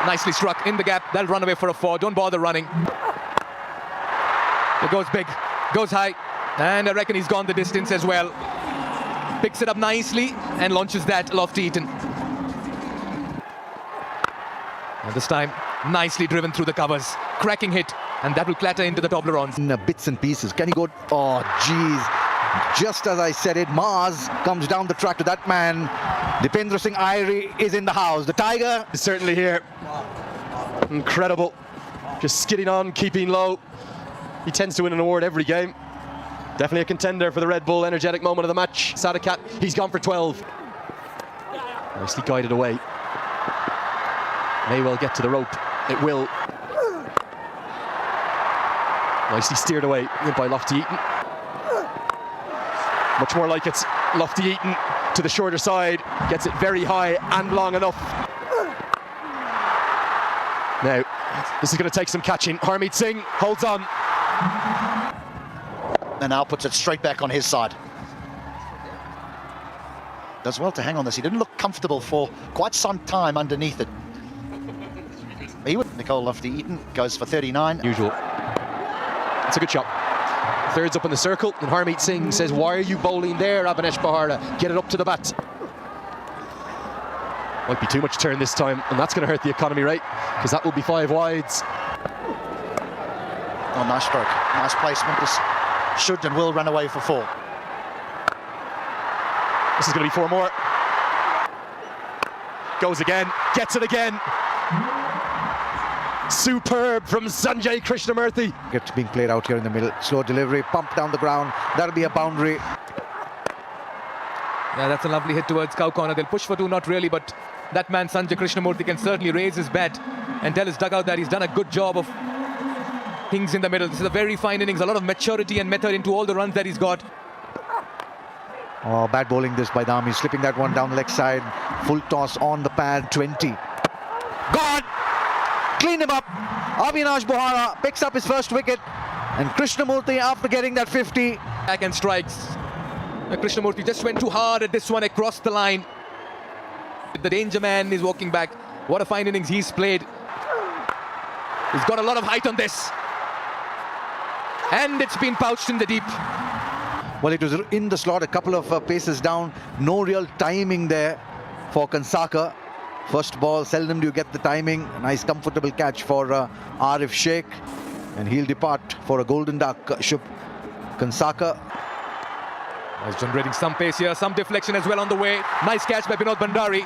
Nicely struck in the gap. That'll run away for a 4. Don't bother running. It goes big, goes high, and I reckon he's gone the distance as well. Picks it up nicely and launches that lofty Eaton. And this time, nicely driven through the covers. Cracking hit, and that will clatter into the Toblerones. In bits and pieces. Can he go? Oh, jeez. Just as I said it, Mars comes down the track to that man. Dipendra Singh Airi is in the house. The Tiger Is certainly here. Incredible. Just skidding on, keeping low. He tends to win an award every game. Definitely a contender for the Red Bull energetic moment of the match. Sadakat, he's gone for 12. Nicely guided away. May well get to the rope. It will. Nicely steered away by Lofty Eaton. Much more like it's Lofty Eaton to the shorter side. Gets it very high and long enough. Now, this is going to take some catching. Harmeet Singh holds on. And now puts it straight back on his side. Does well to hang on this. He didn't look comfortable for quite some time underneath it. Nicole Lofty Eaton goes for 39. Usual. It's a good shot. Thirds up in the circle, and Harmeet Singh says, why are you bowling there, Abhinesh Bahara? Get it up to the bat. Might be too much turn this time, and that's going to hurt the economy rate, because that will be 5 wides. Oh, nice stroke. Nice placement. This should and will run away for 4. This is going to be 4 more. Goes again, gets it again. Superb from Sanjay Krishnamurthy. It's being played out here in the middle. Slow delivery, pump down the ground. That'll be a boundary. Yeah, that's a lovely hit towards cow corner. They'll push for 2, not really, but that man Sanjay Krishnamurthy can certainly raise his bat and tell his dugout that he's done a good job of things in the middle. This is a very fine innings, a lot of maturity and method into all the runs that he's got. Oh, bad bowling this by Dami, slipping that one down the leg side. Full toss on the pad, 20. Gone! Clean him up. Avinash Bohara picks up his first wicket. And Krishnamurthy, after getting that 50. Back and strikes. Krishnamurthy just went too hard at this one across the line. The danger man is walking back. What a fine innings he's played. He's got a lot of height on this. And it's been pouched in the deep. Well, it was in the slot, a couple of paces down. No real timing there for Kansaka. First ball, seldom do you get the timing. A nice comfortable catch for Arif Sheikh. And he'll depart for a golden duck. Kansaka. He's generating some pace here, some deflection as well on the way. Nice catch by Binod Bhandari.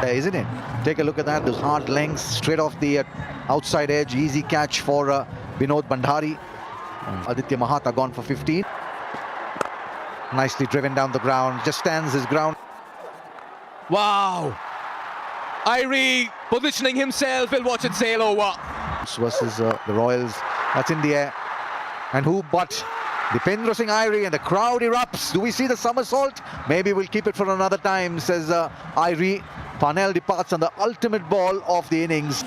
Isn't it? Take a look at that. Those hard lengths straight off the outside edge. Easy catch for Binod Bhandari. Aditya Mahata gone for 15. Nicely driven down the ground. Just stands his ground. Wow. Airi positioning himself. We'll watch it sail over. Versus the Royals. That's in the air. And who but Dipendra Singh Airi, and the crowd erupts. Do we see the somersault? Maybe we'll keep it for another time, says Airi. Parnell departs on the ultimate ball of the innings.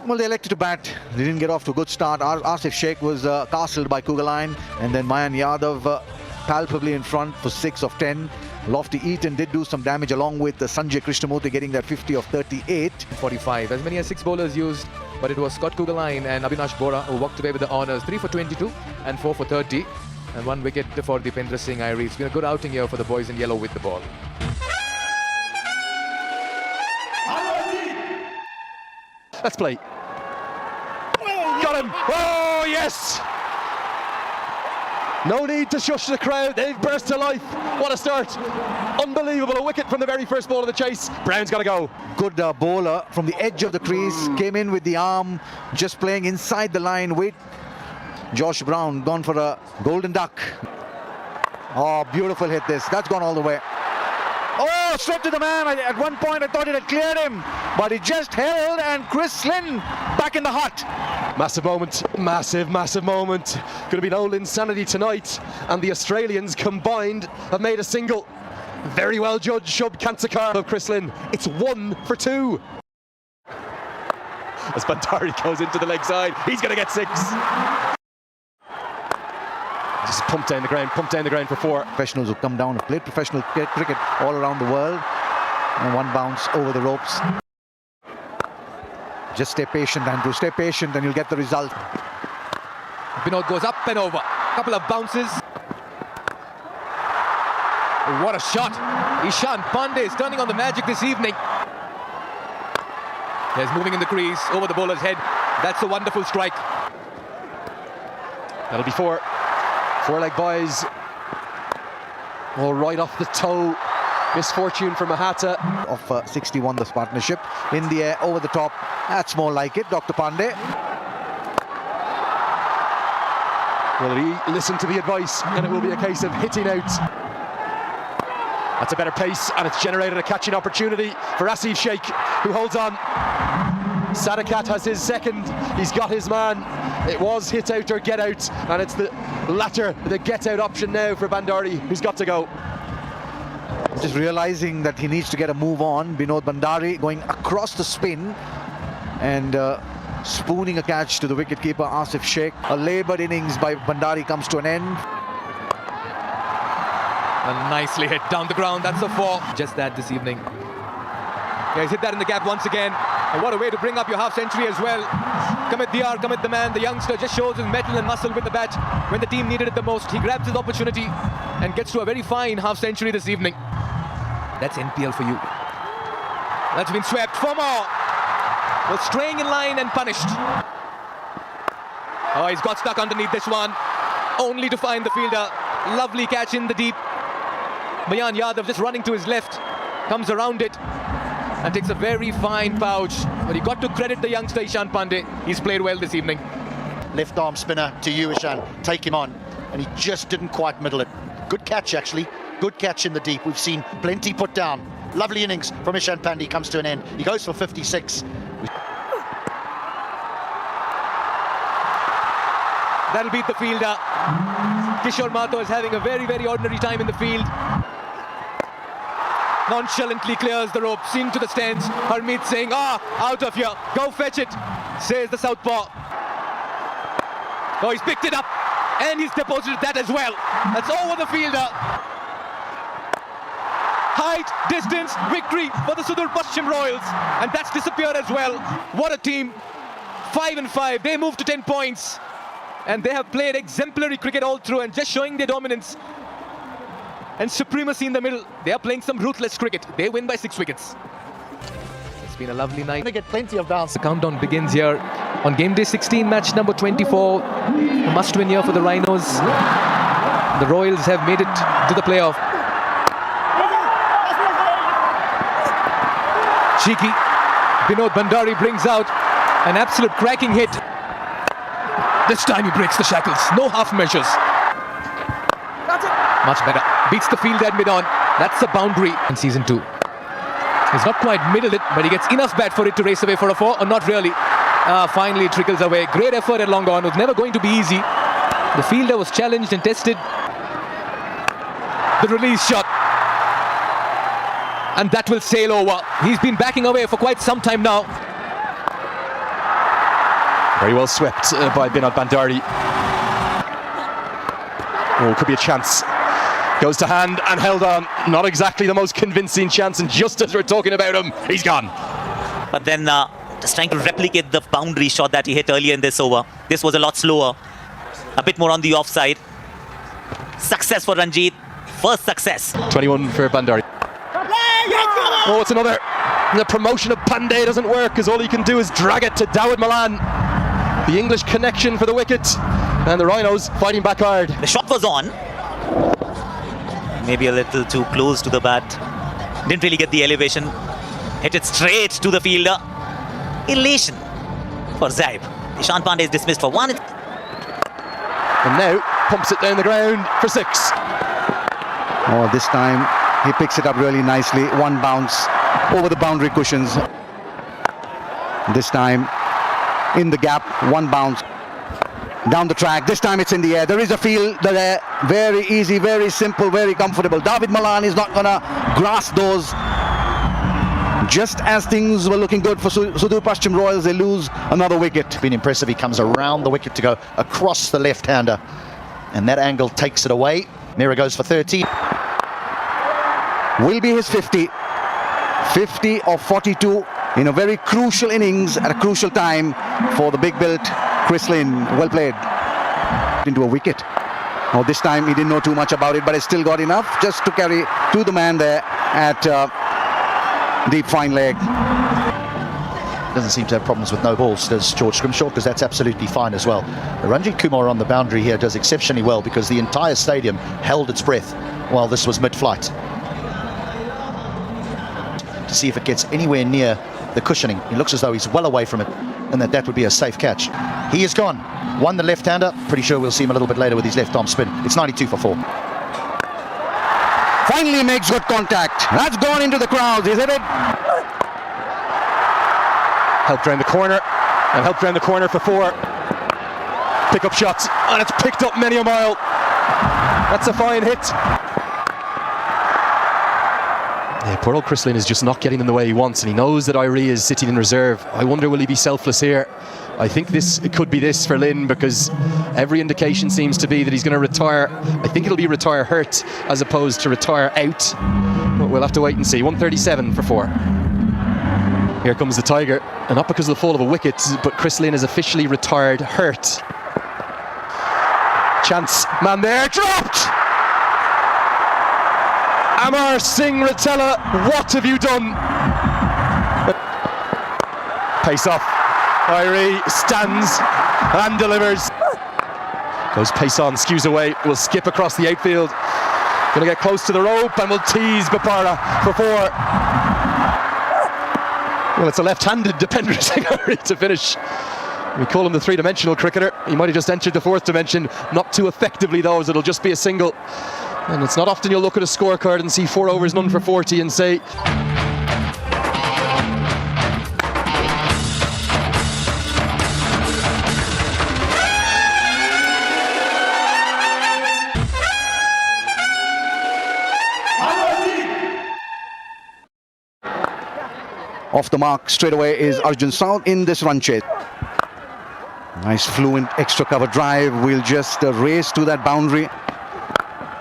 Well, they elected to bat. They didn't get off to a good start. Asif Sheikh was castled by Kugaline, and then Mayan Yadav palpably in front for 6 of 10. Lofty Eaton did do some damage along with Sanjay Krishnamurthy getting that 50 of 38. 45. As many as 6 bowlers used, but it was Scott Kugaline and Avinash Bora who walked away with the honours. 3 for 22 and 4 for 30. And 1 wicket for Dipendra Singh Airi. It's been a good outing here for the boys in yellow with the ball. Let's play. Got him. Oh, yes. No need to shush the crowd. They've burst to life. What a start. Unbelievable. A wicket from the very first ball of the chase. Brown's got to go. Good bowler from the edge of the crease, came in with the arm, just playing inside the line. Wait, Josh Brown gone for a golden duck. Oh, beautiful hit this. That's gone all the way. Oh, straight to the man. At one point I thought it had cleared him, but he just held, and Chris Lynn back in the hut. Massive moment, massive moment. Going to be no insanity tonight, and the Australians combined have made a single. Very well judged Shub Kantsakar of Chris Lynn. It's 1 for 2. As Bandari goes into the leg side, he's going to get 6. Just pumped down the ground for 4. Professionals who come down and play professional cricket all around the world, and one bounce over the ropes. Just stay patient, Andrew, stay patient and you'll get the result. Binod goes up and over. Couple of bounces. What a shot. Ishan Pandey is turning on the magic this evening. He's moving in the crease over the bowler's head. That's a wonderful strike. That'll be 4. 4-leg boys. All right off the toe. Misfortune for Mahata. Of 61, this partnership. In the air, over the top. That's more like it, Dr. Pandey. Will he listen to the advice, and it will be a case of hitting out. That's a better pace, and it's generated a catching opportunity for Asif Sheikh, who holds on. Sadakat has his second. He's got his man. It was hit out or get out, and it's the latter, the get out option now for Bandari, who's got to go. Just realizing that he needs to get a move on. Binod Bandari going across the spin and spooning a catch to the wicketkeeper Asif Sheikh. A laboured innings by Bandari comes to an end. And nicely hit down the ground. That's a 4. Just that this evening. Yeah, he's hit that in the gap once again. And what a way to bring up your half century as well. Commit Diyar, commit the man. The youngster just shows his mettle and muscle with the bat. When the team needed it the most, he grabs his opportunity and gets to a very fine half century this evening. That's NPL for you. That's been swept. 4 more. Was straying in line and punished. Oh, he's got stuck underneath this one. Only to find the fielder. Lovely catch in the deep. Mayan Yadav just running to his left. Comes around it and takes a very fine pouch. But he got to credit the youngster Ishan Pandey. He's played well this evening. Left arm spinner to you, Ishan. Take him on. And he just didn't quite middle it. Good catch, actually. Good catch in the deep. We've seen plenty put down. Lovely innings from Ishan Pandey comes to an end. He goes for 56. That'll beat the fielder. Kishore Mato is having a very, very ordinary time in the field. Nonchalantly clears the ropes into the stands. Harmeet saying, out of here. Go fetch it, says the southpaw. Oh, he's picked it up and he's deposited that as well. That's over the fielder. Height, distance, victory for the Sudurpaschim Royals. And that's disappeared as well. What a team. 5 and 5. They moved to 10 points. And they have played exemplary cricket all through and just showing their dominance and supremacy in the middle. They are playing some ruthless cricket. They win by 6 wickets. It's been a lovely night. They get plenty of bounce. The countdown begins here on game day 16, match number 24. A must-win year for the Rhinos. The Royals have made it to the playoff. Cheeky. Binod Bandari brings out an absolute cracking hit. This time he breaks the shackles. No half measures. That's it. Much better. Beats the field at mid-on. That's a boundary in season 2. He's not quite middled it, but he gets enough bat for it to race away for a 4, or not really. Finally it trickles away. Great effort at long on. It was never going to be easy. The fielder was challenged and tested. The release shot. And that will sail over. He's been backing away for quite some time now. Very well swept by Binod Bandari. Oh, could be a chance. Goes to hand and held on. Not exactly the most convincing chance, and just as we're talking about him, he's gone. But then just trying to replicate the boundary shot that he hit earlier in this over. This was a lot slower. A bit more on the offside. Success for Ranjit. First success. 21 for Bandari. Oh, it's another. The promotion of Pandey doesn't work, as all he can do is drag it to Dawid Malan. The English connection for the wicket, and the Rhinos fighting back hard. The shot was on. Maybe a little too close to the bat. Didn't really get the elevation. Hit it straight to the fielder. Elation for Zaib. Ishan Pandey is dismissed for 1. And now pumps it down the ground for 6. Oh, this time he picks it up really nicely. One bounce over the boundary cushions. This time in the gap, one bounce down the track. This time it's in the air. There is a field there. Very easy, very simple, very comfortable. Dawid Malan is not gonna grasp those. Just as things were looking good for Sudurpaschim Royals, they lose another wicket. Been impressive. He comes around the wicket to go across the left-hander, and that angle takes it away. Mira goes for 13. Will be his 50. 50 of 42 in a very crucial innings at a crucial time for the big-built Chris Lynn. Well played. Into a wicket. Now this time he didn't know too much about it, but he still got enough just to carry to the man there at deep fine leg. Doesn't seem to have problems with no balls, does George Scrimshaw, because that's absolutely fine as well. Ranjit Kumar on the boundary here does exceptionally well, because the entire stadium held its breath while this was mid-flight, to see if it gets anywhere near the cushioning. He looks as though he's well away from it, and that would be a safe catch. He is gone. Won the left-hander. Pretty sure we'll see him a little bit later with his left arm spin. It's 92 for 4. Finally makes good contact. That's gone into the crowd. Is it? Helped round the corner, and helped round the corner for 4. Pick up shots, and it's picked up many a mile. That's a fine hit. Yeah, poor old Chris Lynn is just not getting in the way he wants, and he knows that Irie is sitting in reserve. I wonder, will he be selfless here? I think it could be this for Lynn, because every indication seems to be that he's going to retire. I think it'll be retire hurt as opposed to retire out. But we'll have to wait and see. 137 for 4. Here comes the Tiger, and not because of the fall of a wicket, but Chris Lynn is officially retired hurt. Chance, man there, dropped! Amar Singh Ratela, what have you done? Pace off. Irie stands and delivers. Goes pace on, skews away, will skip across the outfield. Going to get close to the rope and will tease Bapara for 4. Well, it's a left-handed Dipendra Singh to finish. We call him the three-dimensional cricketer. He might have just entered the 4th dimension, not too effectively though, as it'll just be a single. And it's not often you'll look at a scorecard and see 4 overs, none for 40 and say, off the mark straight away is Arjun Saud in this run chase. Nice fluent extra cover drive. We'll just race to that boundary.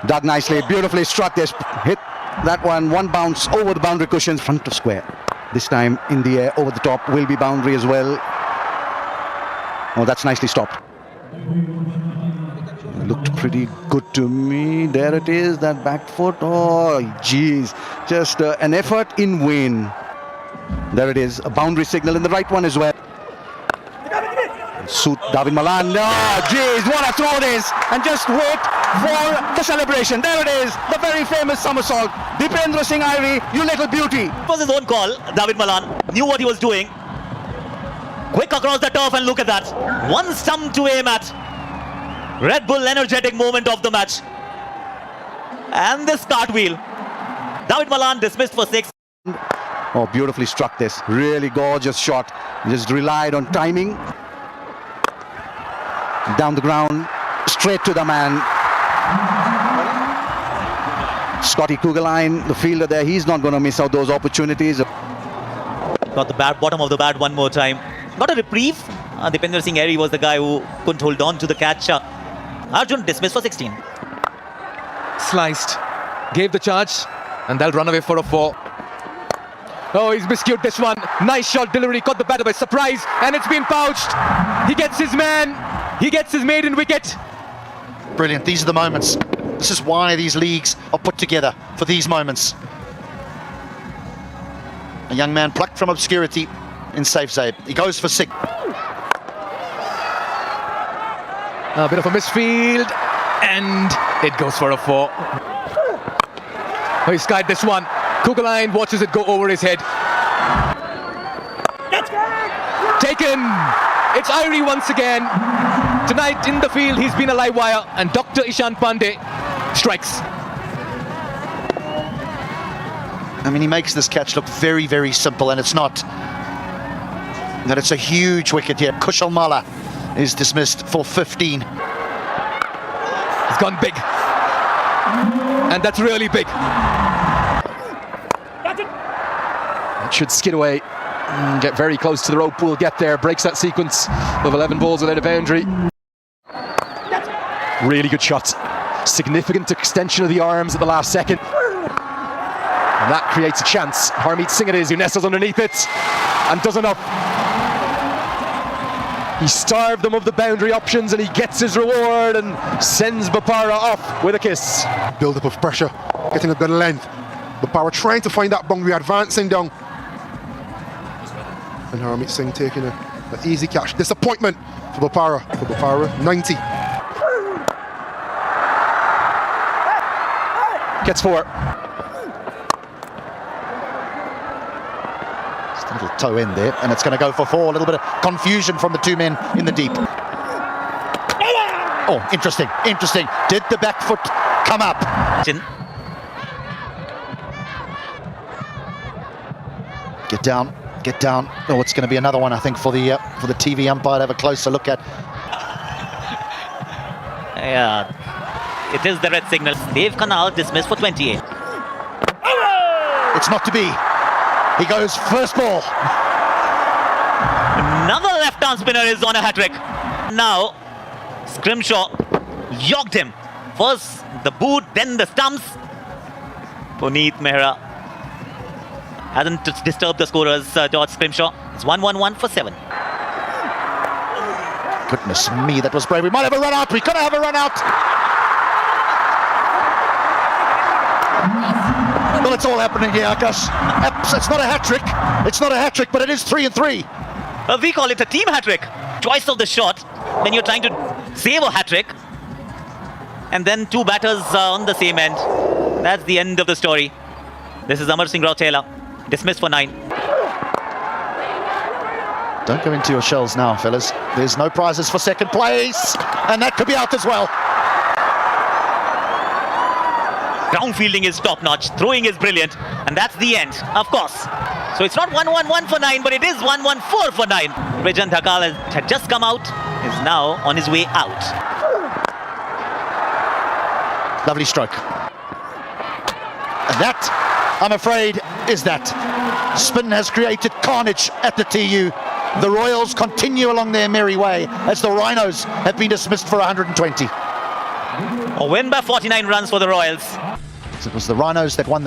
Dug nicely, beautifully struck this. Hit that one bounce over the boundary cushions, front of square. This time in the air, over the top, will be boundary as well. Oh, that's nicely stopped. Looked pretty good to me. There it is, that back foot. Oh, geez. Just an effort in vain. There it is, a boundary signal in the right one as well. Suit Dawid Malan. Oh, geez, what a throw this. And just wait for the celebration. There it is, the very famous somersault. Dipendra Singh Irie, you little beauty. It was his own call. Dawid Malan knew what he was doing. Quick across the turf, and look at that. One stump to aim at. Red Bull energetic moment of the match. And this cartwheel. Dawid Malan dismissed for 6. Oh, beautifully struck this. Really gorgeous shot. Just relied on timing. Down the ground, straight to the man. Scotty Kugelheim, the fielder there, he's not going to miss out those opportunities. Got the bottom of the bat one more time. Got a reprieve. Dipendra Singh Irie was the guy who couldn't hold on to the catch. Arjun dismissed for 16. Sliced, gave the charge, and they'll run away for a 4. Oh, he's miscued this one. Nice shot delivery, caught the batter by surprise, and it's been pouched. He gets his man. He gets his maiden wicket. Brilliant. These are the moments. This is why these leagues are put together, for these moments. A young man plucked from obscurity in safe save. He goes for 6. A bit of a misfield, and it goes for a 4. Oh, he skied this one. Kugeline watches it go over his head. Taken! It's Irie once again. Tonight in the field, he's been a live wire, and Dr. Ishan Pandey strikes. I mean, he makes this catch look very, very simple, and it's not. That it's a huge wicket here. Kushal Mala is dismissed for 15. He's gone big. And that's really big. It should skid away and get very close to the rope. Will get there, breaks that sequence of 11 balls without a boundary. Really good shot. Significant extension of the arms at the last second. And that creates a chance. Harmeet Singh it is who nestles underneath it and does enough. He starved them of the boundary options and he gets his reward and sends Bopara off with a kiss. Build up of pressure, getting a good length. Bopara trying to find that boundary, advancing down. And Harmeet Singh taking an easy catch. Disappointment for Bopara. 90. Gets 4. Just a little toe in there, and it's going to go for 4. A little bit of confusion from the 2 men in the deep. Oh, interesting. Did the back foot come up? Get down. Oh, it's going to be another one, I think, for the TV umpire to have a closer look at. Yeah, it is the red signal. Dave Kanal dismissed for 28. It's not to be. He goes first ball. Another left-arm spinner is on a hat-trick. Now, Scrimshaw yogged him. First the boot, then the stumps. Puneet Mehra hasn't disturbed the scorers, George Scrimshaw. It's 1-1-1 for 7. Goodness me, that was brave. We might have a run out. We could have a run out. Well, it's all happening here, Akash. It's not a hat-trick. But it is 3 and 3. We call it a team hat-trick. Twice of the shot when you're trying to save a hat-trick. And then 2 batters on the same end. That's the end of the story. This is Amar Singh Rautela, dismissed for 9. Don't go into your shells now, fellas. There's no prizes for second place. And that could be out as well. Ground fielding is top-notch, throwing is brilliant, and that's the end, of course. So it's not 1-1-1 for 9, but it is 1-1-4 for 9. Vijan Dhakal had just come out, is now on his way out. Lovely stroke. And that, I'm afraid, is that. Spin has created carnage at the TU. The Royals continue along their merry way as the Rhinos have been dismissed for 120. A win by 49 runs for the Royals. It was the Rhinos that won the